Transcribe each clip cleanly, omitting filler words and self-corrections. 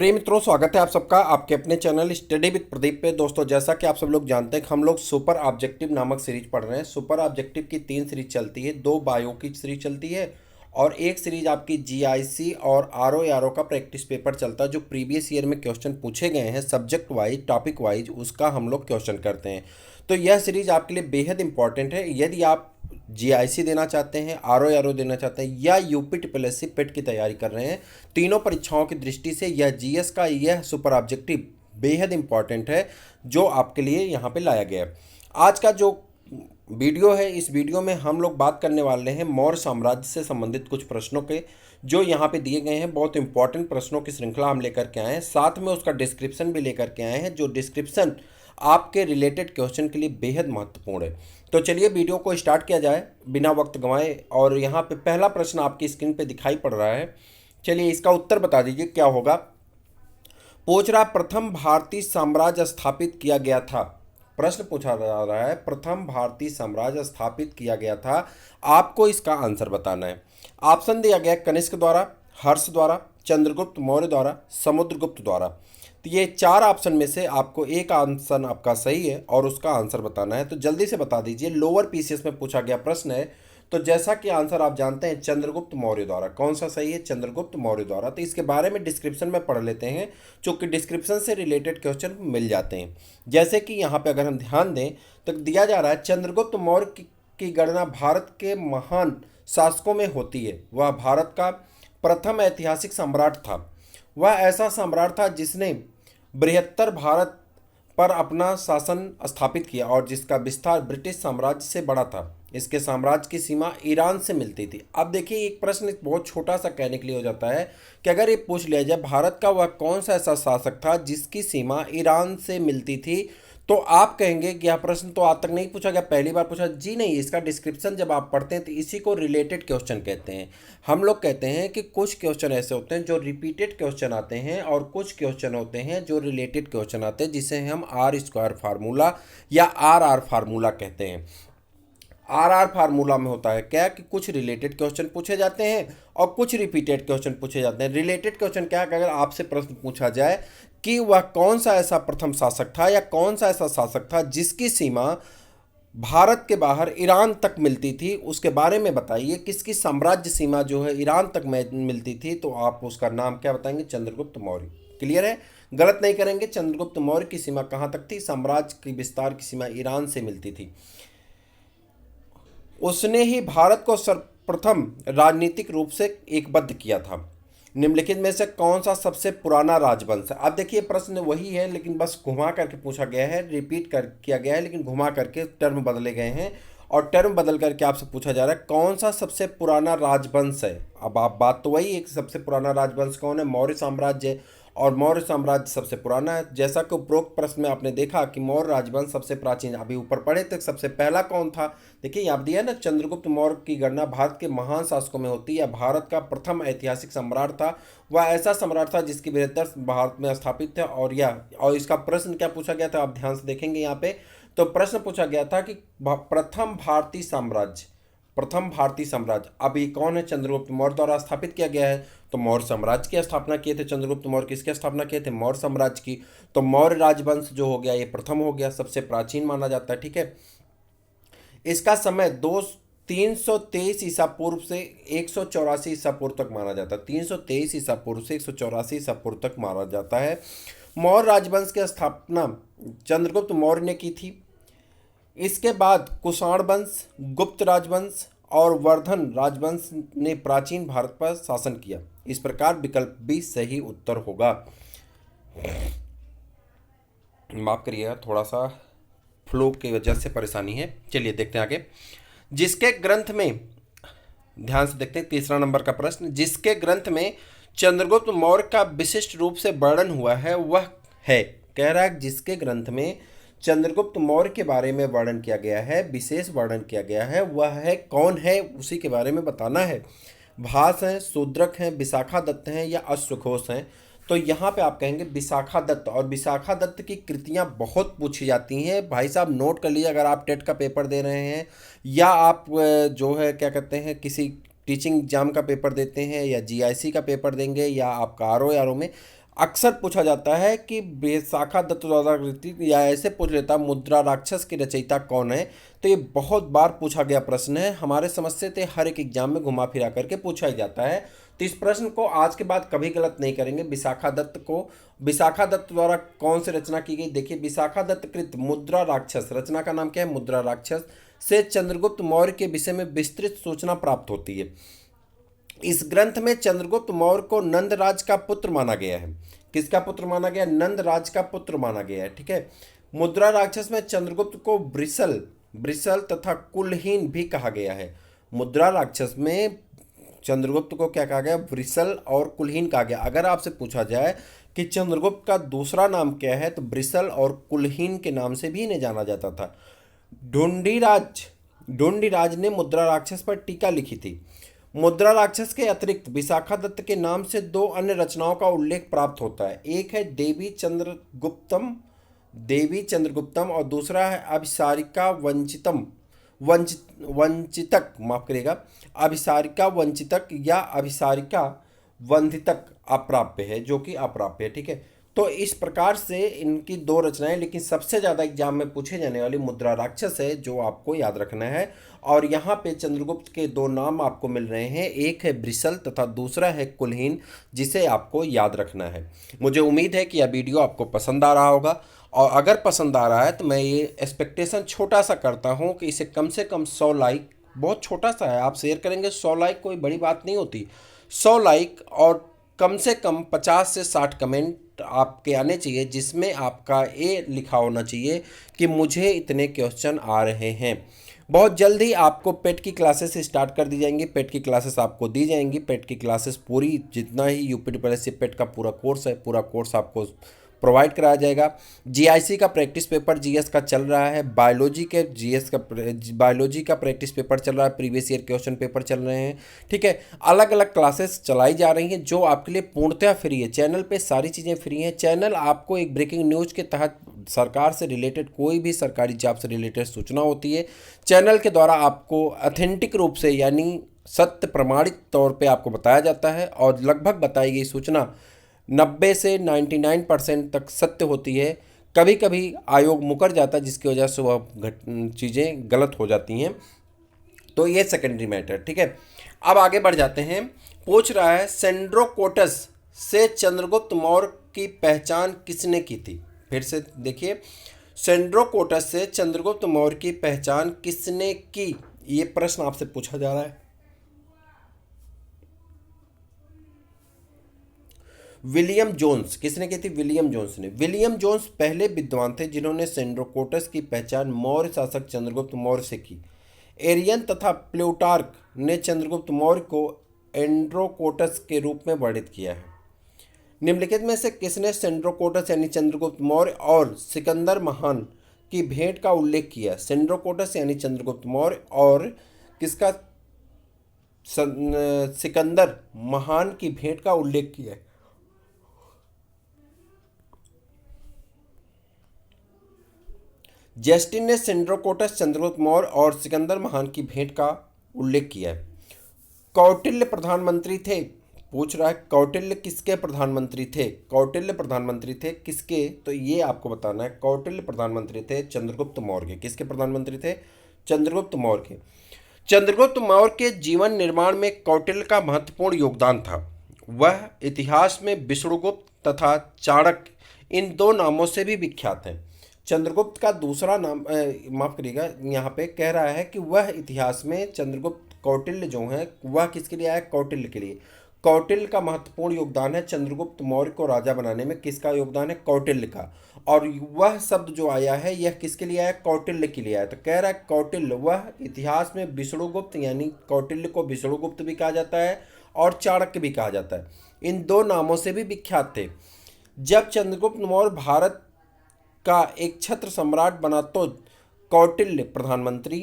प्रिय मित्रों, स्वागत है आप सबका आपके अपने चैनल स्टडी विद प्रदीप पे। दोस्तों, जैसा कि आप सब लोग जानते हैं कि हम लोग सुपर ऑब्जेक्टिव नामक सीरीज पढ़ रहे हैं। सुपर ऑब्जेक्टिव की 3 सीरीज चलती है, 2 बायो की सीरीज चलती है और एक सीरीज आपकी जीआईसी और आरओ का प्रैक्टिस पेपर चलता है, जो प्रीवियस ईयर में क्वेश्चन पूछे गए हैं सब्जेक्ट वाइज, टॉपिक वाइज, उसका हम लोग क्वेश्चन करते हैं। तो यह सीरीज आपके लिए बेहद इंपॉर्टेंट है यदि आप जीआईसी देना चाहते हैं, आरओ देना चाहते हैं या यूपी ट्रिपल एस सी पेट की तैयारी कर रहे हैं। तीनों परीक्षाओं की दृष्टि से यह जीएस का यह सुपर ऑब्जेक्टिव बेहद इंपॉर्टेंट है, जो आपके लिए यहाँ पे लाया गया है। आज का जो वीडियो है, इस वीडियो में हम लोग बात करने वाले हैं मौर्य साम्राज्य से संबंधित कुछ प्रश्नों के, जो यहाँ पे दिए गए हैं। बहुत इंपॉर्टेंट प्रश्नों की श्रृंखला हम लेकर के आए हैं, साथ में उसका डिस्क्रिप्शन भी लेकर के आए हैं, जो डिस्क्रिप्शन आपके रिलेटेड क्वेश्चन के लिए बेहद महत्वपूर्ण है। तो चलिए वीडियो को स्टार्ट किया जाए बिना वक्त गंवाए। और यहाँ पे पहला प्रश्न आपकी स्क्रीन पे दिखाई पड़ रहा है। चलिए इसका उत्तर बता दीजिए क्या होगा। पूछ रहा, प्रथम भारतीय साम्राज्य स्थापित किया गया था। प्रश्न पूछा जा रहा है, प्रथम भारतीय साम्राज्य स्थापित किया गया था, आपको इसका आंसर बताना है। ऑप्शन दिया गया कनिष्क द्वारा, हर्ष द्वारा, चंद्रगुप्त मौर्य द्वारा, समुद्रगुप्त द्वारा। तो ये 4 ऑप्शन में से आपको एक आंसर आपका सही है और उसका आंसर बताना है। तो जल्दी से बता दीजिए। लोअर पीसीएस में पूछा गया प्रश्न है, तो जैसा कि आंसर आप जानते हैं चंद्रगुप्त मौर्य द्वारा। कौन सा सही है? चंद्रगुप्त मौर्य द्वारा। तो इसके बारे में डिस्क्रिप्शन में पढ़ लेते हैं, चूँकि डिस्क्रिप्शन से रिलेटेड क्वेश्चन मिल जाते हैं। जैसे कि यहाँ पे अगर हम ध्यान दें तो दिया जा रहा है, चंद्रगुप्त मौर्य की गणना भारत के महान शासकों में होती है। वह भारत का प्रथम ऐतिहासिक सम्राट था। वह ऐसा सम्राट था जिसने बृहत्तर भारत पर अपना शासन स्थापित किया और जिसका विस्तार ब्रिटिश साम्राज्य से बड़ा था। इसके साम्राज्य की सीमा ईरान से मिलती थी। अब देखिए, एक प्रश्न बहुत छोटा सा कहने के लिए हो जाता है कि अगर ये पूछ लिया जाए भारत का वह कौन सा ऐसा शासक था जिसकी सीमा ईरान से मिलती थी, तो आप कहेंगे कि यह प्रश्न तो आज तक नहीं पूछा गया, पहली बार पूछा। जी नहीं, इसका डिस्क्रिप्शन जब आप पढ़ते हैं तो इसी को रिलेटेड क्वेश्चन कहते हैं। हम लोग कहते हैं कि कुछ क्वेश्चन ऐसे होते हैं जो रिपीटेड क्वेश्चन आते हैं और कुछ क्वेश्चन होते हैं जो रिलेटेड क्वेश्चन आते हैं, जिसे हम आर स्क्वायर फार्मूला या आर फार्मूला कहते हैं। आर फार्मूला में होता है क्या कि कुछ रिलेटेड क्वेश्चन पूछे जाते हैं और कुछ रिपीटेड क्वेश्चन पूछे जाते हैं। रिलेटेड क्वेश्चन क्या है कि अगर आपसे प्रश्न पूछा जाए कि वह कौन सा ऐसा प्रथम शासक था या कौन सा ऐसा शासक था जिसकी सीमा भारत के बाहर ईरान तक मिलती थी, उसके बारे में बताइए। किसकी साम्राज्य सीमा जो है ईरान तक मिलती थी, तो आप उसका नाम क्या बताएंगे? चंद्रगुप्त मौर्य। क्लियर है? गलत नहीं करेंगे। चंद्रगुप्त मौर्य की सीमा कहाँ तक थी? साम्राज्य की विस्तार की सीमा ईरान से मिलती थी। उसने ही भारत को सर्वप्रथम राजनीतिक रूप से एकबद्ध किया था। निम्नलिखित में से कौन सा सबसे पुराना राजवंश है? अब देखिए, प्रश्न वही है लेकिन बस घुमा करके पूछा गया है, रिपीट कर किया गया है, लेकिन घुमा करके टर्म बदले गए हैं और टर्म बदल करके आपसे पूछा जा रहा है कौन सा सबसे पुराना राजवंश है। अब आप बात तो वही है कि सबसे पुराना राजवंश कौन है? मौर्य साम्राज्य। और मौर्य साम्राज्य सबसे पुराना है। जैसा कि उपरोक्त प्रश्न में आपने देखा कि मौर्य राजवंश सबसे प्राचीन, अभी ऊपर पढ़े तक सबसे पहला कौन था? देखिए यहाँ दिया ना, चंद्रगुप्त मौर्य की गणना भारत के महान शासकों में होती है। भारत का प्रथम ऐतिहासिक सम्राट था। वह ऐसा सम्राट था जिसकी बृहत्तर भारत में स्थापित थे। और इसका प्रश्न क्या पूछा गया था, आप ध्यान से देखेंगे यहाँ पे। तो प्रश्न पूछा गया था कि प्रथम भारतीय साम्राज्य अभी कौन है? चंद्रगुप्त मौर्य द्वारा स्थापित किया गया है। तो मौर्य साम्राज्य की स्थापना किए थे चंद्रगुप्त मौर्य। किसकी स्थापना किए थे? मौर्य साम्राज्य की। तो मौर्य राजवंश जो हो गया ये प्रथम हो गया, सबसे प्राचीन माना जाता है। ठीक है, इसका समय 323 ईसा पूर्व से 184 ईसा पूर्व तक माना जाता है। 323 ईसा पूर्व से 184 ईसा पूर्व तक माना जाता है। मौर्य राजवंश की स्थापना चंद्रगुप्त मौर्य ने की थी। इसके बाद कुषाण वंश, गुप्त राजवंश और वर्धन राजवंश ने प्राचीन भारत पर शासन किया। इस प्रकार विकल्प भी सही उत्तर होगा। माफ करिएगा, थोड़ा सा फ्लो की वजह से परेशानी है। चलिए देखते हैं आगे। जिसके ग्रंथ में, ध्यान से देखते हैं तीसरा नंबर का प्रश्न, जिसके ग्रंथ में चंद्रगुप्त मौर्य का विशिष्ट रूप से वर्णन हुआ है वह है। कह रहा है जिसके ग्रंथ में चंद्रगुप्त मौर्य के बारे में वर्णन किया गया है, विशेष वर्णन किया गया है, वह है कौन है, उसी के बारे में बताना है। भास हैं, शूद्रक हैं, विशाखा दत्त हैं या अश्वघोष हैं। तो यहाँ पे आप कहेंगे विशाखा दत्त। और विशाखा दत्त की कृतियाँ बहुत पूछी जाती हैं भाई साहब, नोट कर लीजिए। अगर आप टेट का पेपर दे रहे हैं या आप जो है क्या कहते हैं किसी टीचिंग एग्जाम का पेपर देते हैं या जीआईसी का पेपर देंगे या आपका आरओ में, अक्सर पूछा जाता है कि विशाखा दत्त द्वारा रचित, या ऐसे पूछ लेता मुद्रा राक्षस की रचयिता कौन है। तो ये बहुत बार पूछा गया प्रश्न है, हमारे समझ से तो हर एक एग्जाम में घुमा फिरा करके पूछा ही जाता है। तो इस प्रश्न को आज के बाद कभी गलत नहीं करेंगे। विशाखा दत्त द्वारा कौन सी रचना की गई, देखिए विशाखा दत्त कृत मुद्रा राक्षस, रचना का नाम क्या है, मुद्रा राक्षस, से चंद्रगुप्त मौर्य के विषय में विस्तृत सूचना प्राप्त होती है। इस ग्रंथ में चंद्रगुप्त मौर्य को नंदराज का पुत्र माना गया है। किसका पुत्र माना गया, नंदराज का पुत्र माना गया है, ठीक है। मुद्रा राक्षस में चंद्रगुप्त को ब्रिसल ब्रिसल तथा कुलहीन भी कहा गया है। मुद्रा राक्षस में चंद्रगुप्त को क्या कहा गया, ब्रिसल और कुलहीन कहा गया। अगर आपसे पूछा जाए कि चंद्रगुप्त का दूसरा नाम क्या है, तो ब्रिसल और कुलहीन के नाम से भी इन्हें जाना जाता था। ढूंढीराज ने मुद्रा राक्षस पर टीका लिखी थी। मुद्रा राक्षस के अतिरिक्त विशाखा दत्त के नाम से दो अन्य रचनाओं का उल्लेख प्राप्त होता है। एक है देवी चंद्रगुप्तम और दूसरा है अभिसारिका वंचितक, माफ करिएगा, अभिसारिका वंचितक या अभिसारिका वंधितक अप्राप्य है, जो कि अप्राप्य है, ठीक है। तो इस प्रकार से इनकी दो रचनाएं, लेकिन सबसे ज़्यादा एग्जाम में पूछे जाने वाली मुद्रा राक्षस है, जो आपको याद रखना है। और यहाँ पे चंद्रगुप्त के दो नाम आपको मिल रहे हैं, एक है ब्रिसल तथा दूसरा है कुलहीन, जिसे आपको याद रखना है। मुझे उम्मीद है कि यह वीडियो आपको पसंद आ रहा होगा, और अगर पसंद आ रहा है तो मैं ये एक्सपेक्टेशन छोटा सा करता हूँ कि इसे कम से कम 100 लाइक, बहुत छोटा सा है, आप शेयर करेंगे 100 लाइक कोई बड़ी बात नहीं होती, 100 लाइक और कम से कम 50 से 60 कमेंट आपके आने चाहिए, जिसमें आपका ये लिखा होना चाहिए कि मुझे इतने क्वेश्चन आ रहे हैं। बहुत जल्दी आपको पेट की क्लासेस स्टार्ट कर दी जाएंगी, पेट की क्लासेस आपको दी जाएंगी। पेट की क्लासेस पूरी, जितना ही यूपी पेट का पूरा कोर्स है, पूरा कोर्स आपको प्रोवाइड कराया जाएगा। जीआईसी का प्रैक्टिस पेपर जीएस का चल रहा है, बायोलॉजी का प्रैक्टिस पेपर चल रहा है, प्रीवियस ईयर क्वेश्चन पेपर चल रहे हैं, ठीक है। अलग अलग क्लासेस चलाई जा रही हैं, जो आपके लिए पूर्णतः फ्री है। चैनल पे सारी चीज़ें फ्री हैं। चैनल आपको एक ब्रेकिंग न्यूज़ के तहत सरकार से रिलेटेड, कोई भी सरकारी जॉब से रिलेटेड सूचना होती है, चैनल के द्वारा आपको ऑथेंटिक रूप से, यानी सत्य प्रमाणित तौर पे आपको बताया जाता है। और लगभग बताई गई सूचना 90 से 99% तक सत्य होती है। कभी कभी आयोग मुकर जाता है, जिसकी वजह से वह चीज़ें गलत हो जाती हैं। तो ये सेकेंडरी मैटर, ठीक है। अब आगे बढ़ जाते हैं। पूछ रहा है सेंड्रोकोटस से चंद्रगुप्त मौर्य की पहचान किसने की थी। फिर से देखिए, सेंड्रोकोटस से चंद्रगुप्त मौर्य की पहचान किसने की, ये प्रश्न आपसे पूछा जा रहा है। विलियम जोन्स, किसने की थी, विलियम जोन्स ने। विलियम जोन्स पहले विद्वान थे जिन्होंने सेंड्रोकोटस की पहचान मौर्य शासक चंद्रगुप्त मौर्य से की। एरियन तथा प्लूटार्क ने चंद्रगुप्त मौर्य को एंड्रोकोटस के रूप में वर्णित किया है। निम्नलिखित में से किसने सेंड्रोकोटस यानी चंद्रगुप्त मौर्य और सिकंदर महान की भेंट का उल्लेख किया। सेंड्रोकोटस यानी चंद्रगुप्त मौर्य और किसका, सिकंदर महान की भेंट का उल्लेख किया है। जस्टिन ने सेंड्रोकोटस, चंद्रगुप्त मौर्य और सिकंदर महान की भेंट का उल्लेख किया है। कौटिल्य प्रधानमंत्री थे। पूछ रहा है कौटिल्य किसके प्रधानमंत्री थे, कौटिल्य प्रधानमंत्री थे किसके, तो ये आपको बताना है। कौटिल्य प्रधानमंत्री थे चंद्रगुप्त मौर्य के। किसके प्रधानमंत्री थे, चंद्रगुप्त मौर्य के। चंद्रगुप्त मौर्य के जीवन निर्माण में कौटिल्य का महत्वपूर्ण योगदान था। वह इतिहास में विष्णुगुप्त तथा चाणक्य, इन दो नामों से भी विख्यात हैं। चंद्रगुप्त का दूसरा नाम, माफ करिएगा, यहाँ पे कह रहा है कि वह इतिहास में चंद्रगुप्त, कौटिल्य जो है वह किसके लिए आया, कौटिल्य के लिए। कौटिल्य का महत्वपूर्ण योगदान है चंद्रगुप्त मौर्य को राजा बनाने में। किसका योगदान है, कौटिल्य का। और वह शब्द जो आया है यह किसके लिए आया, कौटिल्य के लिए आया। तो कह रहा है कौटिल्य, वह इतिहास में विष्णुगुप्त, यानी कौटिल्य को विष्णुगुप्त भी कहा जाता है और चाणक्य भी कहा जाता है, इन दो नामों से भी विख्यात थे। जब चंद्रगुप्त मौर्य भारत का एक छत्र सम्राट बना तो कौटिल्य प्रधानमंत्री,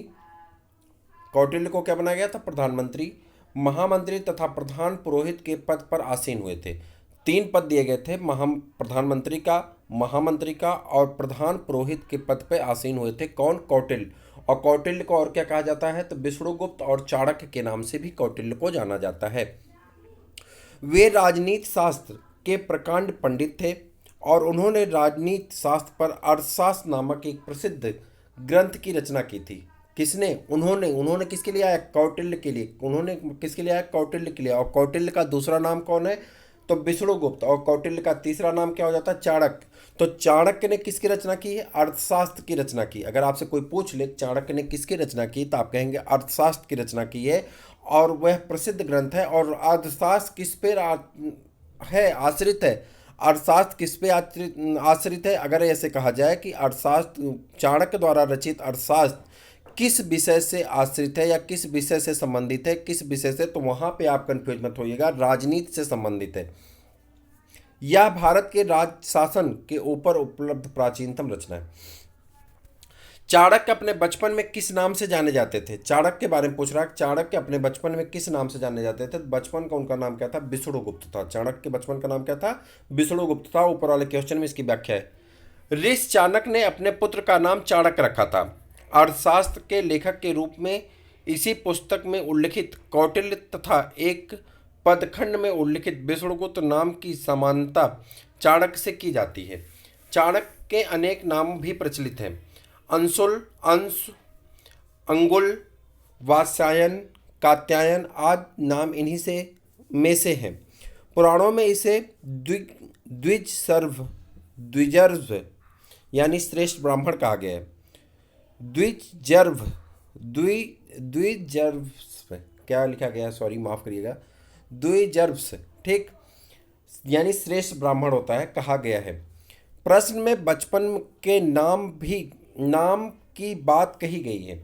कौटिल्य को क्या बनाया गया था, प्रधानमंत्री, महामंत्री तथा प्रधान पुरोहित के पद पर आसीन हुए थे। 3 पद दिए गए थे, प्रधानमंत्री का, महामंत्री का और प्रधान पुरोहित के पद पर आसीन हुए थे। कौन, कौटिल्य। और कौटिल्य को और क्या कहा जाता है, तो विष्णुगुप्त और चाणक्य के नाम से भी कौटिल्य को जाना जाता है। वे राजनीति शास्त्र के प्रकांड पंडित थे और उन्होंने राजनीति शास्त्र पर अर्थशास्त्र नामक एक प्रसिद्ध ग्रंथ की रचना की थी। किसने? उन्होंने उन्होंने किसके लिए आया? कौटिल्य के लिए। उन्होंने किसके लिए आया? कौटिल्य के लिए। और कौटिल्य का दूसरा नाम कौन है? तो विष्णुगुप्त। और कौटिल्य का तीसरा नाम क्या हो जाता है? चाणक्य। तो चाणक्य ने किसकी रचना की है? अर्थशास्त्र की रचना की। अगर आपसे कोई पूछ ले चाणक्य ने किसकी रचना की, तो आप कहेंगे अर्थशास्त्र की रचना की है, और वह प्रसिद्ध ग्रंथ है। और अर्थशास्त्र किस पे है आश्रित है? अर्थशास्त्र किस पे आश्रित है? अगर ऐसे कहा जाए कि अर्थशास्त्र, चाणक्य द्वारा रचित अर्थशास्त्र किस विषय से आश्रित है या किस विषय से संबंधित है, किस विषय से, तो वहां पे आप कंफ्यूज मत होइएगा, राजनीति से संबंधित है। यह भारत के राज शासन के ऊपर उपलब्ध प्राचीनतम रचना है। चाणक्य अपने बचपन में किस नाम से जाने जाते थे? चाणक्य के बारे में पूछ रहा है। चाणक्य अपने बचपन में किस नाम से जाने जाते थे? बचपन का उनका नाम क्या था? विष्णुगुप्त था। चाणक्य के बचपन का नाम क्या था? विष्णुगुप्त था। ऊपर वाले क्वेश्चन में इसकी व्याख्या है। ऋषि चाणक्य ने अपने पुत्र का नाम चाणक्य रखा था। अर्थशास्त्र के लेखक के रूप में इसी पुस्तक में उल्लिखित कौटिल्य तथा एक पदखंड में उल्लिखित विष्णुगुप्त नाम की समानता चाणक्य से की जाती है। चाणक्य के अनेक नाम भी प्रचलित हैं। अंशुल, अंश, अंगुल, वात्स्यायन, कात्यायन आदि नाम इन्हीं से में से हैं। पुराणों में इसे द्विजर्व यानी श्रेष्ठ ब्राह्मण कहा गया है। द्विजर्व, द्विजर्व क्या लिखा गया है, सॉरी माफ करिएगा, द्विजर्व्स, ठीक, यानी श्रेष्ठ ब्राह्मण होता है, कहा गया है। प्रश्न में बचपन के नाम की बात कही गई है।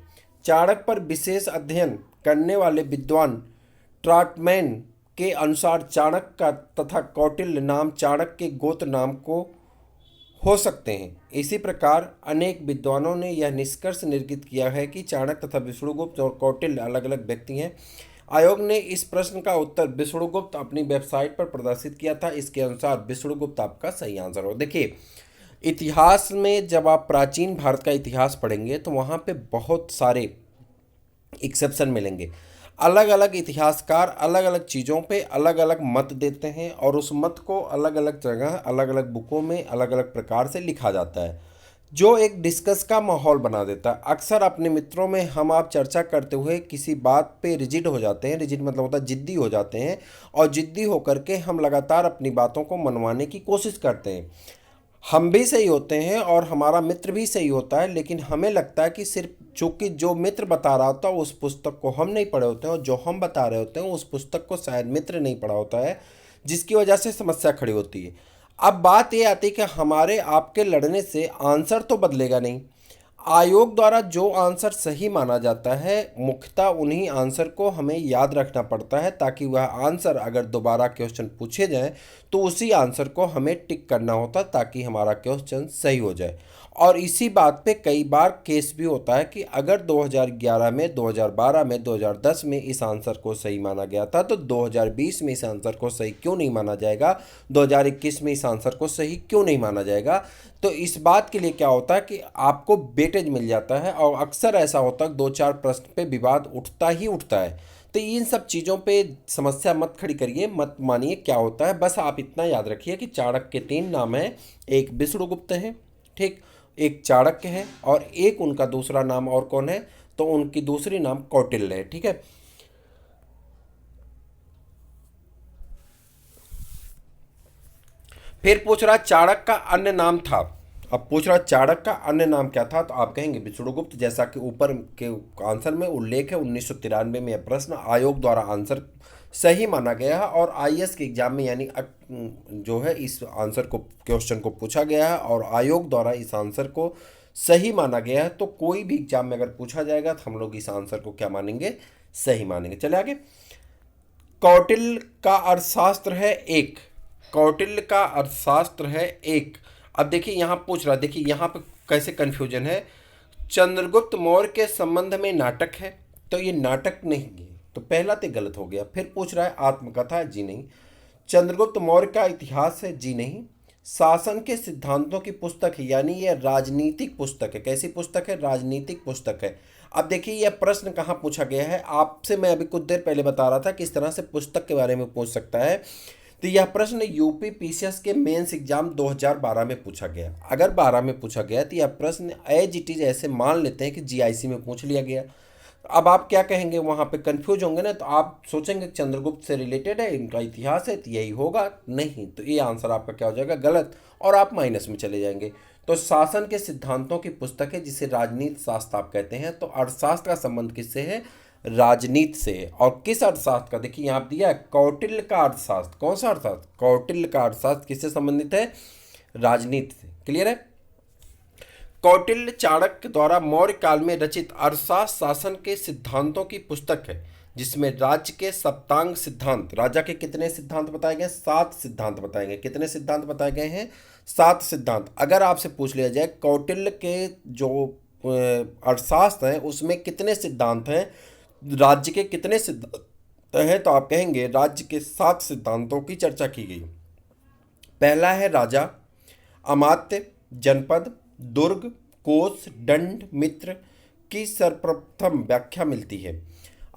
चाणक्य पर विशेष अध्ययन करने वाले विद्वान ट्रॉटमैन के अनुसार चाणक्य का तथा कौटिल्य नाम चाणक्य के गोत्र नाम को हो सकते हैं। इसी प्रकार अनेक विद्वानों ने यह निष्कर्ष निर्गत किया है कि चाणक्य तथा विष्णुगुप्त और कौटिल्य अलग अलग व्यक्ति हैं। आयोग ने इस प्रश्न का उत्तर विष्णुगुप्त अपनी वेबसाइट पर प्रदर्शित किया था। इसके अनुसार विष्णुगुप्त आपका सही आंसर हो। देखिए, इतिहास में जब आप प्राचीन भारत का इतिहास पढ़ेंगे तो वहाँ पे बहुत सारे एक्सेप्शन मिलेंगे। अलग अलग इतिहासकार अलग अलग चीज़ों पे अलग अलग मत देते हैं और उस मत को अलग अलग जगह अलग अलग बुकों में अलग अलग प्रकार से लिखा जाता है, जो एक डिस्कस का माहौल बना देता है। अक्सर अपने मित्रों में हम आप चर्चा करते हुए किसी बात पे रिजिड हो जाते हैं। रिजिड मतलब होता है जिद्दी हो जाते हैं, और जिद्दी होकर के हम लगातार अपनी बातों को मनवाने की कोशिश करते हैं। हम भी सही होते हैं और हमारा मित्र भी सही होता है, लेकिन हमें लगता है कि सिर्फ चूंकि जो मित्र बता रहा होता है उस पुस्तक को हम नहीं पढ़े होते हैं, और जो हम बता रहे होते हैं उस पुस्तक को शायद मित्र नहीं पढ़ा होता है, जिसकी वजह से समस्या खड़ी होती है। अब बात ये आती है कि हमारे आपके लड़ने से आंसर तो बदलेगा नहीं। आयोग द्वारा जो आंसर सही माना जाता है, मुख्यतः उन्हीं आंसर को हमें याद रखना पड़ता है, ताकि वह आंसर अगर दोबारा क्वेश्चन पूछे जाए तो उसी आंसर को हमें टिक करना होता, ताकि हमारा क्वेश्चन सही हो जाए। और इसी बात पे कई बार केस भी होता है कि अगर 2011 में, 2012 में, 2010 में इस आंसर को सही माना गया था, तो 2020 में इस आंसर को सही क्यों नहीं माना जाएगा, 2021 में इस आंसर को सही क्यों नहीं माना जाएगा। तो इस बात के लिए क्या होता है कि आपको वेटेज मिल जाता है, और अक्सर ऐसा होता है 2-4 प्रश्न पे विवाद उठता ही उठता है। तो इन सब चीज़ों पे समस्या मत खड़ी करिए, मत मानिए क्या होता है। बस आप इतना याद रखिए कि चाणक्य के 3 नाम हैं, एक विष्णुगुप्त है, ठीक, एक चाणक्य है, और एक उनका दूसरा नाम और कौन है, तो उनकी दूसरी नाम कौटिल्य है, ठीक है। फिर पूछ रहा चाणक्य का अन्य नाम था। अब पूछ रहा चाणक्य का अन्य नाम क्या था, तो आप कहेंगे विष्णुगुप्त, जैसा कि ऊपर के आंसर में उल्लेख है। 1993 में यह प्रश्न आयोग द्वारा आंसर सही माना गया है, और आईएएस के एग्जाम में यानी जो है इस आंसर को, क्वेश्चन को पूछा गया है, और आयोग द्वारा इस आंसर को सही माना गया है। तो कोई भी एग्जाम में अगर पूछा जाएगा तो हम लोग इस आंसर को क्या मानेंगे, सही मानेंगे। चले आगे। कौटिल्य का अर्थशास्त्र है एक। कौटिल्य का अर्थशास्त्र है एक। अब देखिए यहाँ पूछ रहा, देखिए यहाँ पे कैसे कन्फ्यूजन है। चंद्रगुप्त मौर्य के संबंध में नाटक है, तो ये नाटक नहीं है, तो पहला तो गलत हो गया। फिर पूछ रहा है आत्मकथा है, जी नहीं। चंद्रगुप्त मौर्य का इतिहास है, जी नहीं। शासन के सिद्धांतों की पुस्तक है, यानी यह राजनीतिक पुस्तक है। कैसी पुस्तक है? राजनीतिक पुस्तक है। अब देखिए यह प्रश्न कहाँ पूछा गया है, आपसे मैं अभी कुछ देर पहले बता रहा था कि इस तरह से पुस्तक के बारे में पूछ सकता है। तो यह प्रश्न यूपी पीसीएस के मेंस एग्जाम 2012 में पूछा गया। अगर 12 में पूछा गया तो यह प्रश्न एज इट इज ऐसे मान लेते हैं कि जीआईसी में पूछ लिया गया। अब आप क्या कहेंगे, वहाँ पे कंफ्यूज होंगे ना, तो आप सोचेंगे चंद्रगुप्त से रिलेटेड है, इनका इतिहास है, तो यही होगा। नहीं, तो ये आंसर आपका क्या हो जाएगा, गलत, और आप माइनस में चले जाएंगे। तो शासन के सिद्धांतों की पुस्तक है जिसे राजनीति शास्त्र आप कहते हैं। तो अर्थशास्त्र का संबंध किससे है, राजनीति से है। और किस अर्थशास्त्र का, देखिए यहाँ दिया है कौटिल्य का अर्थशास्त्र। कौन सा अर्थशास्त्र, कौटिल्य का अर्थशास्त्र किससे संबंधित है, राजनीति से। क्लियर है। कौटिल्य चाणक्य द्वारा मौर्य काल में रचित अर्थशास्त्र शासन के सिद्धांतों की पुस्तक है जिसमें राज्य के सप्तांग सिद्धांत, राजा के कितने सिद्धांत बताए गए, 7 सिद्धांत बताए गए। कितने सिद्धांत बताए गए हैं, 7 सिद्धांत। अगर आपसे पूछ लिया जाए कौटिल्य के जो अर्थशास्त्र हैं उसमें कितने सिद्धांत हैं, राज्य के कितने सिद्धांत हैं, तो आप कहेंगे राज्य के 7 सिद्धांतों की चर्चा की गई। पहला है राजा, अमात्य, जनपद, दुर्ग, कोष, दंड, मित्र की सर्वप्रथम व्याख्या मिलती है।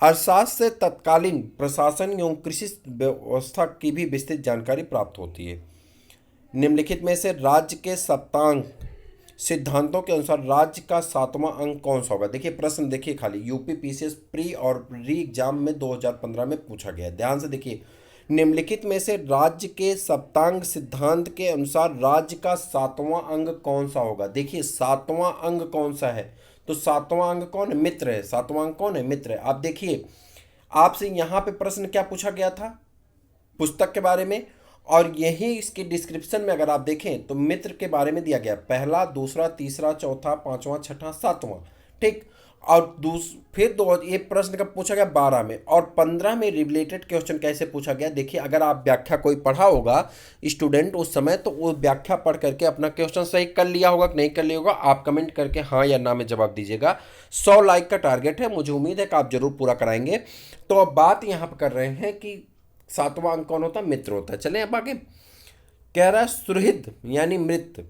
अर्थशास्त्र से तत्कालीन प्रशासन एवं कृषि व्यवस्था की भी विस्तृत जानकारी प्राप्त होती है। निम्नलिखित में से राज्य के सप्तांग सिद्धांतों के अनुसार राज्य का 7वां अंग कौन सा होगा। देखिए प्रश्न, देखिए खाली यूपी पीसीएस प्री और री एग्जाम में 2015 में पूछा गया। ध्यान से देखिए, निम्नलिखित में से राज्य के सप्तांग सिद्धांत के अनुसार राज्य का 7वां अंग कौन सा होगा। देखिए 7वां अंग कौन सा है, तो 7वां अंग कौन है, मित्र है। 7वां अंग कौन है, मित्र है। आप देखिए, आपसे यहाँ पे प्रश्न क्या पूछा गया था, पुस्तक के बारे में, और यही इसके डिस्क्रिप्शन में अगर आप देखें तो मित्र के बारे में दिया गया, पहला, दूसरा, तीसरा, चौथा, पांचवा, छठा, सातवां। ठीक। और फिर दो, ये प्रश्न कब पूछा गया, 12 में, और 15 में रिलेटेड क्वेश्चन कैसे पूछा गया। देखिए अगर आप व्याख्या कोई पढ़ा होगा स्टूडेंट उस समय, तो वो व्याख्या पढ़ करके अपना क्वेश्चन सही कर लिया होगा कि नहीं कर लिया होगा, आप कमेंट करके हाँ या ना में जवाब दीजिएगा। 100 लाइक का टारगेट है, मुझे उम्मीद है कि आप जरूर पूरा कराएंगे। तो अब बात यहाँ पर कर रहे हैं कि 7वां अंक कौन होता है, मित्र होता है। चलें अब आगे। कह रहा है सुहृद यानी मृत,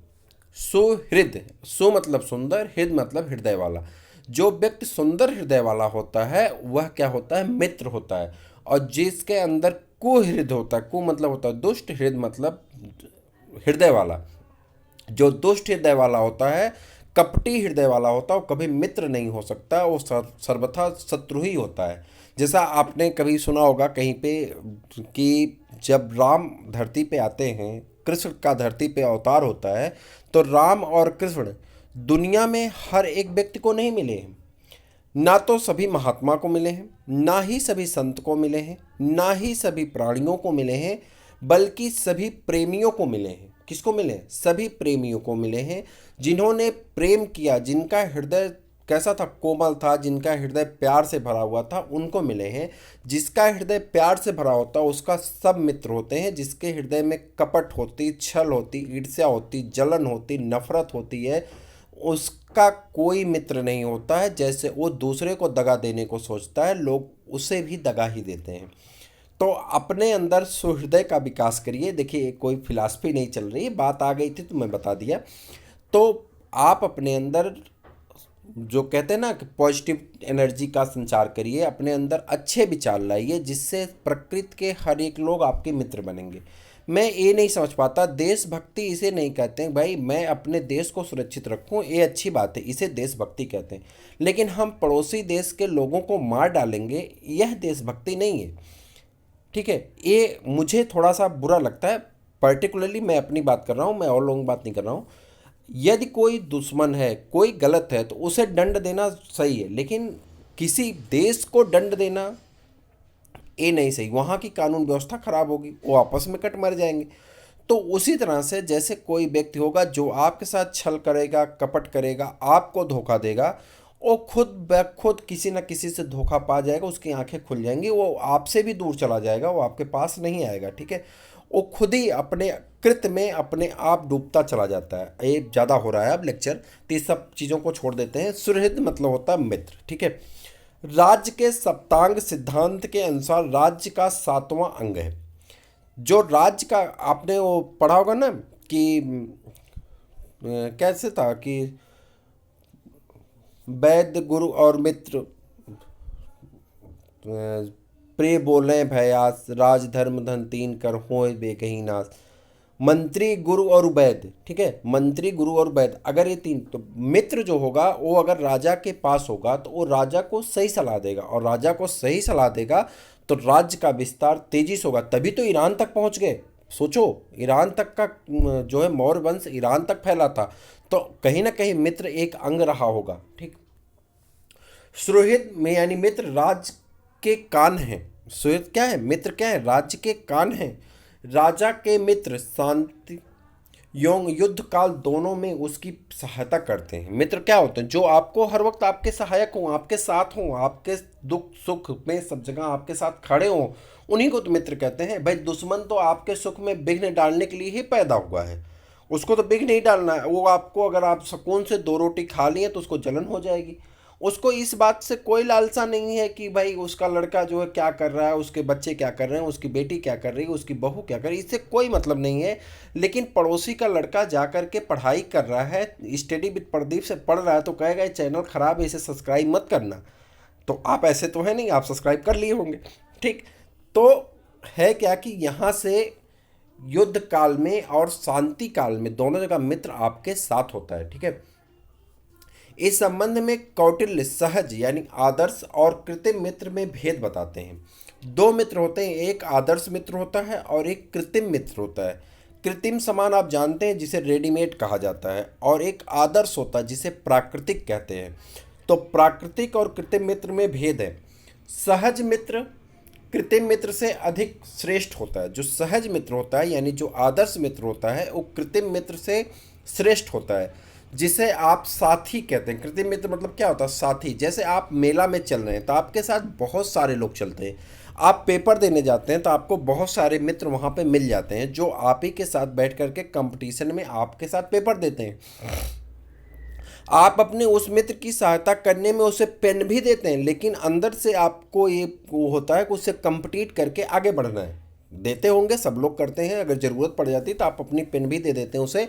सुहृद, सु मतलब सुंदर, हृद मतलब हृदय वाला। जो व्यक्ति सुंदर हृदय वाला होता है वह क्या होता है, मित्र होता है। और जिसके अंदर कुहृद होता है, कु मतलब होता है दुष्ट, हृद मतलब हृदय वाला, जो दुष्ट हृदय वाला होता है, कपटी हृदय वाला होता है, वो कभी मित्र नहीं हो सकता, वो सर्वथा शत्रु ही होता है। जैसा आपने कभी सुना होगा कहीं पे कि जब राम धरती पे आते हैं, कृष्ण का धरती पे अवतार होता है, तो राम और कृष्ण दुनिया में हर एक व्यक्ति को नहीं मिले हैं। ना तो सभी महात्मा को मिले हैं, ना ही सभी संत को मिले हैं, ना ही सभी प्राणियों को मिले हैं, बल्कि सभी प्रेमियों को मिले हैं। किसको मिले हैं, सभी प्रेमियों को मिले हैं, जिन्होंने प्रेम किया, जिनका हृदय कैसा था, कोमल था, जिनका हृदय प्यार से भरा हुआ था, उनको मिले हैं। जिसका हृदय प्यार से भरा होता है उसका सब मित्र होते हैं। जिसके हृदय में कपट होती, छल होती, ईर्ष्या होती, जलन होती, नफरत होती है, उसका कोई मित्र नहीं होता है। जैसे वो दूसरे को दगा देने को सोचता है, लोग उसे भी दगा ही देते हैं। तो अपने अंदर सुहृदय का विकास करिए। देखिए कोई फिलॉसफी नहीं चल रही, बात आ गई थी तो मैं बता दिया। तो आप अपने अंदर जो कहते हैं ना कि पॉजिटिव एनर्जी का संचार करिए, अपने अंदर अच्छे विचार लाइए, जिससे प्रकृति के हर एक लोग आपके मित्र बनेंगे। मैं ये नहीं समझ पाता, देशभक्ति इसे नहीं कहते हैं भाई, मैं अपने देश को सुरक्षित रखूं, ये अच्छी बात है, इसे देशभक्ति कहते हैं। लेकिन हम पड़ोसी देश के लोगों को मार डालेंगे, यह देशभक्ति नहीं है। ठीक है, ये मुझे थोड़ा सा बुरा लगता है। पर्टिकुलरली मैं अपनी बात कर रहा हूँ, मैं और लोगों की बात नहीं कर रहा हूँ। यदि कोई दुश्मन है, कोई गलत है, तो उसे दंड देना सही है, लेकिन किसी देश को दंड देना ये नहीं सही। वहाँ की कानून व्यवस्था खराब होगी, वो आपस में कट मर जाएंगे। तो उसी तरह से जैसे कोई व्यक्ति होगा जो आपके साथ छल करेगा, कपट करेगा, आपको धोखा देगा, वो खुद ब खुद किसी न किसी से धोखा पा जाएगा, उसकी आंखें खुल जाएंगी, वो आपसे भी दूर चला जाएगा, वो आपके पास नहीं आएगा। ठीक है, वो खुद ही अपने कृत्य में अपने आप डूबता चला जाता है। ये ज़्यादा हो रहा है अब लेक्चर, तो इस सब चीज़ों को छोड़ देते हैं। सुहृद मतलब होता है मित्र। ठीक है, राज्य के सप्तांग सिद्धांत के अनुसार राज्य का 7वां अंग है। जो राज्य का आपने वो पढ़ा होगा ना कि कैसे था कि वैद्य, गुरु और मित्र, प्रे बोले भयास, राज धर्म धन तीन कर होए बेकहीं नाश। मंत्री गुरु और वैद्य, ठीक है, मंत्री गुरु और वैद्य, अगर ये तीन, तो मित्र जो होगा वो अगर राजा के पास होगा तो वो राजा को सही सलाह देगा, और राजा को सही सलाह देगा तो राज्य का विस्तार तेजी से होगा। तभी तो ईरान तक पहुंच गए। सोचो, ईरान तक का जो है मौर्य वंश ईरान तक फैला था, तो कहीं ना कहीं मित्र एक अंग रहा होगा। ठीक। सुहृद में यानी मित्र राज के कान हैं। सुहृद क्या है? मित्र क्या है? राज्य के कान हैं। राजा के मित्र शांति एवं युद्ध काल दोनों में उसकी सहायता करते हैं। मित्र क्या होते हैं? जो आपको हर वक्त आपके सहायक हों, आपके साथ हों, आपके दुख सुख में सब जगह आपके साथ खड़े हों, उन्हीं को तो मित्र कहते हैं। भाई दुश्मन तो आपके सुख में विघ्न डालने के लिए ही पैदा हुआ है, उसको तो विघ्न नहीं डालना है। वो आपको, अगर आप सुकून से 2 रोटी खा लिए तो उसको जलन हो जाएगी। उसको इस बात से कोई लालसा नहीं है कि भाई उसका लड़का जो है क्या कर रहा है, उसके बच्चे क्या कर रहे हैं, उसकी बेटी क्या कर रही है, उसकी बहू क्या कर रही है, इससे कोई मतलब नहीं है। लेकिन पड़ोसी का लड़का जा कर के पढ़ाई कर रहा है, स्टडी विद प्रदीप से पढ़ रहा है, तो कहेगा ये चैनल ख़राब है, इसे सब्सक्राइब मत करना। तो आप ऐसे तो है नहीं, आप सब्सक्राइब कर लिए होंगे। ठीक। तो है क्या कि यहाँ से युद्ध काल में और शांति काल में दोनों जगह मित्र आपके साथ होता है। ठीक है। इस संबंध में कौटिल्य सहज यानी आदर्श और कृत्रिम मित्र में भेद बताते हैं। 2 मित्र होते हैं, एक आदर्श मित्र होता है और एक कृत्रिम मित्र होता है। कृत्रिम सामान आप जानते हैं जिसे रेडीमेड कहा जाता है, और एक आदर्श होता है जिसे प्राकृतिक कहते हैं। तो प्राकृतिक और कृत्रिम मित्र में भेद है। सहज मित्र कृत्रिम मित्र से अधिक श्रेष्ठ होता है। जो सहज मित्र होता है यानी जो आदर्श मित्र होता है वो कृत्रिम मित्र से श्रेष्ठ होता है, जिसे आप साथी कहते हैं। कृत्रिम मित्र मतलब क्या होता है? साथी। जैसे आप मेला में चल रहे हैं तो आपके साथ बहुत सारे लोग चलते हैं। आप पेपर देने जाते हैं तो आपको बहुत सारे मित्र वहाँ पे मिल जाते हैं जो आप ही के साथ बैठ करके कंपटीशन में आपके साथ पेपर देते हैं। आप अपने उस मित्र की सहायता करने में उसे पेन भी देते हैं, लेकिन अंदर से आपको ये वो होता है कि उससे कंपटीट करके आगे बढ़ना है। देते होंगे, सब लोग करते हैं, अगर ज़रूरत पड़ जाती है तो आप अपनी पेन भी दे देते हैं उसे।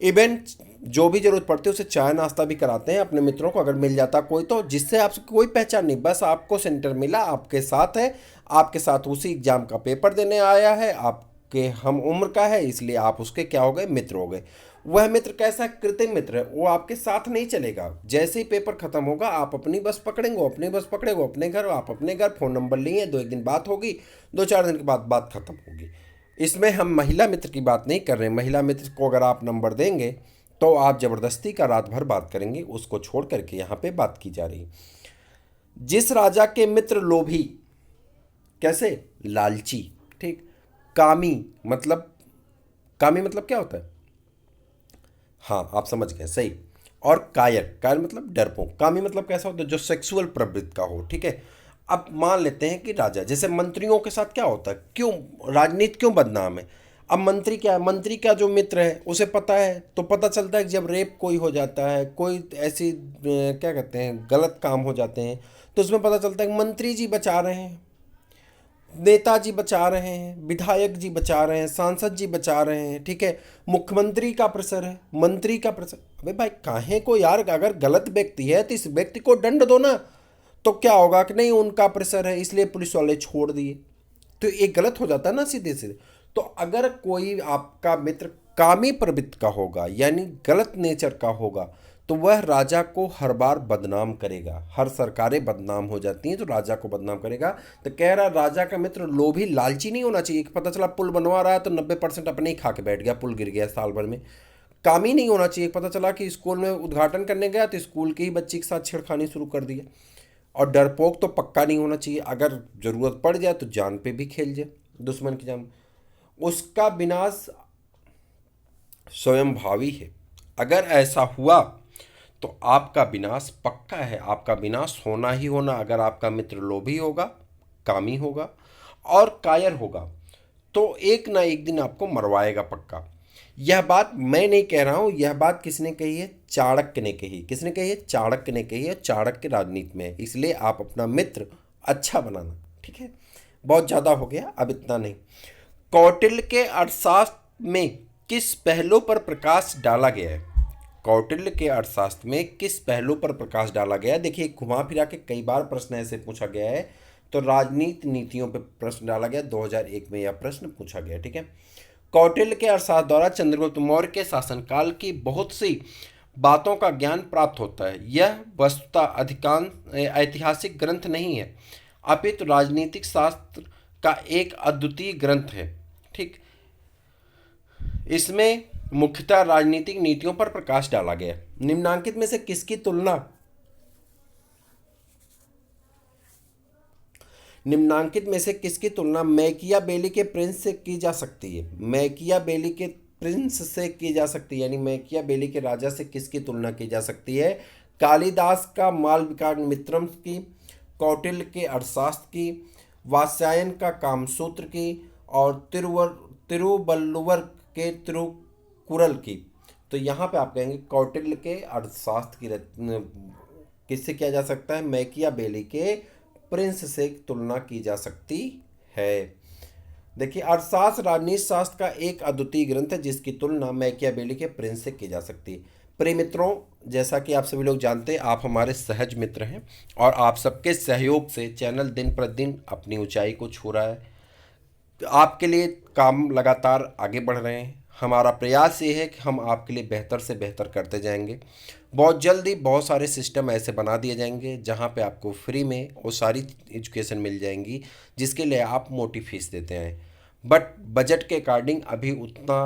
इवेंट जो भी ज़रूरत पड़ती है उसे चाय नाश्ता भी कराते हैं अपने मित्रों को, अगर मिल जाता कोई तो, जिससे आपसे कोई पहचान नहीं, बस आपको सेंटर मिला, आपके साथ है, आपके साथ उसी एग्ज़ाम का पेपर देने आया है, आपके हम उम्र का है, इसलिए आप उसके क्या हो गए? मित्र हो गए। वह मित्र कैसा? कृत्रिम मित्र है, वो आपके साथ नहीं चलेगा। जैसे ही पेपर खत्म होगा आप अपनी बस पकड़ेंगे, अपनी बस पकड़ेंगे, अपने घर, आप अपने घर, फ़ोन नंबर लिए, 2-1 दिन बात होगी, 2-4 दिन के बाद बात खत्म होगी। इसमें हम महिला मित्र की बात नहीं कर रहे हैं। महिला मित्र को अगर आप नंबर देंगे तो आप ज़बरदस्ती का रात भर बात करेंगे, उसको छोड़ करके यहाँ पे बात की जा रही। जिस राजा के मित्र लोभी, कैसे? लालची। ठीक। कामी मतलब, कामी मतलब क्या होता है? हाँ, आप समझ गए, सही। और कायर, कायर मतलब डरपोक। कामी मतलब कैसा होता है? जो सेक्सुअल प्रवृत्ति का हो। ठीक है। अब मान लेते हैं कि राजा, जैसे मंत्रियों के साथ क्या होता है, क्यों राजनीति क्यों बदनाम है? अब मंत्री क्या है? मंत्री का जो मित्र है उसे पता है, तो पता चलता है कि जब रेप कोई हो जाता है, कोई ऐसी क्या कहते हैं, गलत काम हो जाते हैं, तो उसमें पता चलता है कि मंत्री जी बचा रहे हैं, नेताजी बचा रहे हैं, विधायक जी बचा रहे हैं, सांसद जी बचा रहे हैं। ठीक है। मुख्यमंत्री का प्रेशर है, मंत्री का प्रेशर। अबे भाई काहे को यार, अगर गलत व्यक्ति है तो इस व्यक्ति को दंड दो ना। तो क्या होगा कि नहीं, उनका प्रेशर है इसलिए पुलिस वाले छोड़ दिए, तो ये गलत हो जाता है ना सीधे सीधे। तो अगर कोई आपका मित्र कामी प्रवृत्ति का होगा यानी गलत नेचर का होगा, तो वह राजा को हर बार बदनाम करेगा। हर सरकारें बदनाम हो जाती हैं तो राजा को बदनाम करेगा। तो कह रहा राजा का मित्र लोभी लालची नहीं होना चाहिए कि पता चला पुल बनवा रहा है तो 90% अपने ही खा के बैठ गया, पुल गिर गया साल भर में। कामी नहीं होना चाहिए, पता चला कि स्कूल में उद्घाटन करने गया तो स्कूल की ही बच्ची के साथ छेड़खानी शुरू कर दिया। और डरपोक तो पक्का नहीं होना चाहिए, अगर ज़रूरत पड़ जाए तो जान पे भी खेल जाए, दुश्मन की जान। उसका विनाश स्वयंभावी है। अगर ऐसा हुआ तो आपका विनाश पक्का है, आपका विनाश होना ही होना। अगर आपका मित्र लोभी होगा, कामी होगा और कायर होगा तो एक ना एक दिन आपको मरवाएगा पक्का। यह बात मैं नहीं कह रहा हूँ, यह बात किसने कही है? चाणक्य ने कही। किसने कही है? चाणक्य ने कही है। चाणक्य राजनीति में है, इसलिए आप अपना मित्र अच्छा बनाना। ठीक है। बहुत ज़्यादा हो गया, अब इतना नहीं। कौटिल्य के अर्थशास्त्र में किस पहलू पर प्रकाश डाला गया है? कौटिल्य के अर्थशास्त्र में किस पहलू पर प्रकाश डाला गया? देखिए, घुमा फिरा के कई बार प्रश्न ऐसे पूछा गया है तो राजनीति नीतियों पर प्रश्न डाला गया, 2001 में यह प्रश्न पूछा गया। ठीक है। कौटिल्य के अर्थशास्त्र द्वारा चंद्रगुप्त मौर्य के शासनकाल की बहुत सी बातों का ज्ञान प्राप्त होता है। यह वस्तुतः अधिकांश ऐतिहासिक ग्रंथ नहीं है, अपितु राजनीतिक शास्त्र का एक अद्वितीय ग्रंथ है। ठीक। इसमें मुख्यतः राजनीतिक नीतियों पर प्रकाश डाला गया। निम्नांकित में से किसकी तुलना मैकियावेली के प्रिंस से की जा सकती है? मैकियावेली के प्रिंस से की जा सकती है, यानी मैकियावेली के राजा से किसकी तुलना की जा सकती है? कालिदास का मालविकाग्निमित्रम की, कौटिल्य के अर्थशास्त्र की, वात्स्यायन का कामसूत्र की, और तिरुवल्लुवर के तिरुकुरल की। तो यहाँ पे आप कहेंगे कौटिल्य के अर्थशास्त्र की किससे किया जा सकता है? मैकियावेली के प्रिंस से तुलना की जा सकती है। देखिए, अर्थशास्त्र राजनीति शास्त्र का एक अद्वितीय ग्रंथ है जिसकी तुलना मैकियावेली के प्रिंस से की जा सकती है। प्रिय मित्रों, जैसा कि आप सभी लोग जानते हैं, आप हमारे सहज मित्र हैं और आप सबके सहयोग से चैनल दिन प्रतिदिन अपनी ऊंचाई को छू रहा है। आपके लिए काम लगातार आगे बढ़ रहे हैं। हमारा प्रयास ये है कि हम आपके लिए बेहतर से बेहतर करते जाएंगे। बहुत जल्दी बहुत सारे सिस्टम ऐसे बना दिए जाएंगे जहां पे आपको फ्री में वो सारी एजुकेशन मिल जाएंगी जिसके लिए आप मोटी फीस देते हैं। बट बजट के अकॉर्डिंग अभी उतना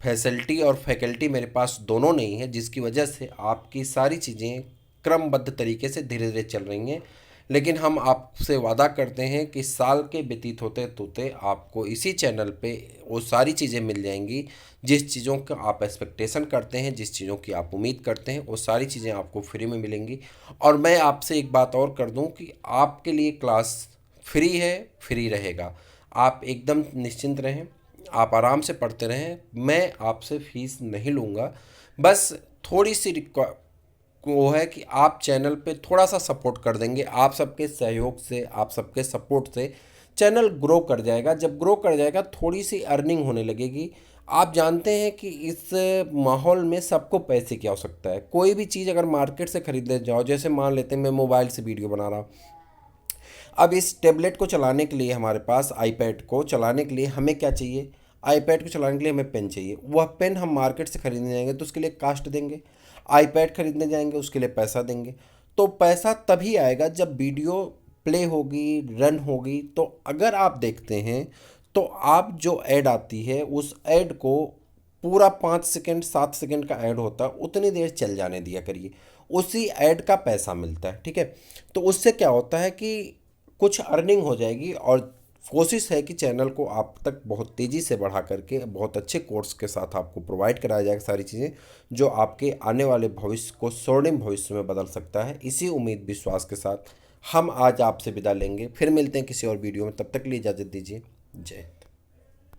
फैसिलिटी और फैकल्टी मेरे पास दोनों नहीं है, जिसकी वजह से आपकी सारी चीज़ें क्रमबद्ध तरीके से धीरे धीरे चल रही हैं। लेकिन हम आपसे वादा करते हैं कि साल के व्यतीत होते होते आपको इसी चैनल पे वो सारी चीज़ें मिल जाएंगी जिस चीज़ों का आप एक्सपेक्टेशन करते हैं, जिस चीज़ों की आप उम्मीद करते हैं, वो सारी चीज़ें आपको फ्री में मिलेंगी। और मैं आपसे एक बात और कर दूं कि आपके लिए क्लास फ्री है, फ्री रहेगा। आप एकदम निश्चिंत रहें, आप आराम से पढ़ते रहें। मैं आपसे फीस नहीं लूँगा, बस थोड़ी सी वो है कि आप चैनल पे थोड़ा सा सपोर्ट कर देंगे। आप सबके सहयोग से, आप सबके सपोर्ट से चैनल ग्रो कर जाएगा। जब ग्रो कर जाएगा थोड़ी सी अर्निंग होने लगेगी। आप जानते हैं कि इस माहौल में सबको पैसे की आवश्यकता है। कोई भी चीज़ अगर मार्केट से खरीदने जाओ, जैसे मान लेते हैं मैं मोबाइल से वीडियो बना रहा हूँ, अब इस टेबलेट को चलाने के लिए हमारे पास, आईपैड को चलाने के लिए हमें क्या चाहिए? आईपैड को चलाने के लिए हमें पेन चाहिए। वह पेन हम मार्केट से खरीदने जाएंगे तो उसके लिए कास्ट देंगे। आईपैड खरीदने जाएंगे उसके लिए पैसा देंगे। तो पैसा तभी आएगा जब वीडियो प्ले होगी, रन होगी। तो अगर आप देखते हैं तो आप जो ऐड आती है उस ऐड को पूरा 5 सेकंड 7 सेकंड का ऐड होता है, उतनी देर चल जाने दिया करिए, उसी ऐड का पैसा मिलता है। ठीक है। तो उससे क्या होता है कि कुछ अर्निंग हो जाएगी। और कोशिश है कि चैनल को आप तक बहुत तेज़ी से बढ़ा करके बहुत अच्छे कोर्स के साथ आपको प्रोवाइड कराया जाएगा सारी चीज़ें, जो आपके आने वाले भविष्य को स्वर्णिम भविष्य में बदल सकता है। इसी उम्मीद विश्वास के साथ हम आज आपसे विदा लेंगे। फिर मिलते हैं किसी और वीडियो में, तब तक के लिए इजाज़त दीजिए। जय।